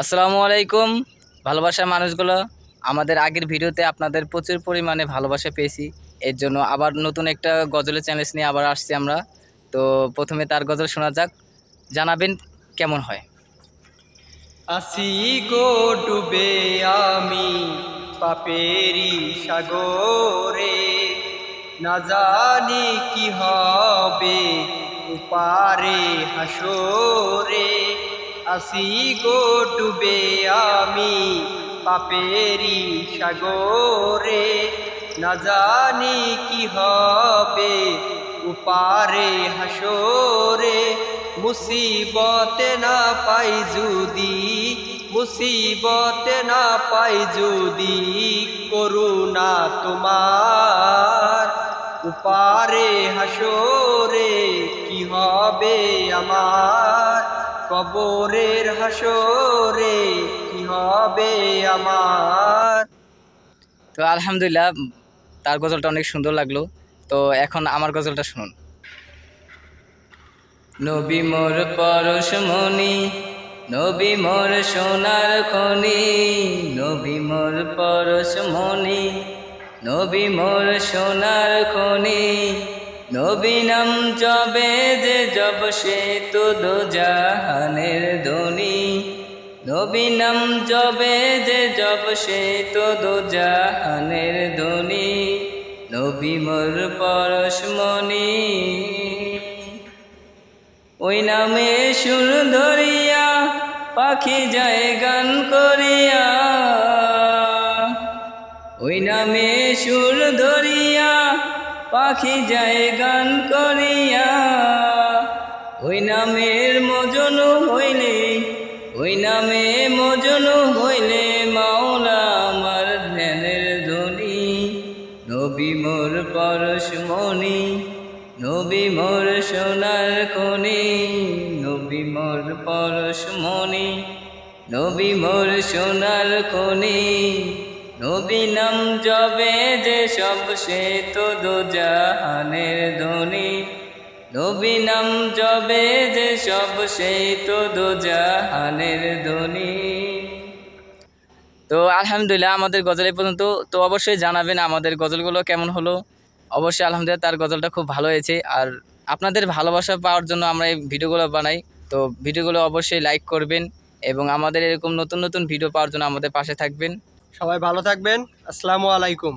আসসালামু আলাইকুম। ভালোবাসার মানুষগুলো, আমাদের আগের ভিডিওতে আপনাদের প্রচুর পরিমাণে ভালোবাসা পেয়েছি। এর জন্য আবার নতুন একটা গজলের চ্যালেঞ্জ নিয়ে আবার আসছি আমরা। তো প্রথমে তার গজল শোনা যাক, জানাবেন কেমন হয়। আসি গো ডুবে আমি পাপেরি সাগরে, না জানি কি হবে উপারে হাসরে। আসি গো ডুবে আমি পাপেরি সাগরে, না জানি কি হবে উপারে হাসরে। মুসিবতে না পাই যদি, মুসিবতে না পাই যদি, করুণা তোমার উপারে হাসরে কি হবে আমার, কবরের হাসরে কি হবে আমার। তো আলহামদুলিল্লাহ, তার গজলটা অনেক সুন্দর লাগলো। তো এখন আমার গজলটা শুনুন। নবী মোর পরশমণি, নবী মোর সোনার খনি, নবী মোর পরশমণি, নবী মোর সোনার খনি। নবী নাম জবে যে জব সে তো দো জাহানের ধনী, নবী নাম জবে যে জব সে তো দো জাহানের ধনী। নবী মোর পরশমণি, ওই নামে সুর ধরিয়া পাখি যায় গান করিয়া, ওই নামে সুর ধরিয়া পাখি যায় গান করিয়া। ওই নামের মজনু হইলে, ওই নামে মজনু হইলে মাওলা আমার ধ্যানের ধ্বনি। নবী মোর পরশমণি, নবী মোর সোনার খনি, নবী মোর পরশমণি, নবী মোর সোনার খনি। নবী নাম জবে যে সব সে তো দো জাহানের ধনী, নবী নাম জবে যে সব সে তো দো জাহানের ধনী। তো আলহামদুলিল্লাহ, আমাদের গজল এই পর্যন্ত। তো অবশ্যই জানাবেন আমাদের গজলগুলো কেমন হলো। অবশ্যই আলহামদুলিল্লাহ, তার গজলটা খুব ভালো হয়েছে। আর আপনাদের ভালোবাসা পাওয়ার জন্য আমরা এই ভিডিওগুলো বানাই। তো ভিডিওগুলো অবশ্যই লাইক করবেন এবং আমাদের এরকম নতুন নতুন ভিডিও পাওয়ার জন্য আমাদের পাশে থাকবেন। সবাই ভালো থাকবেন। আসসালামু আলাইকুম।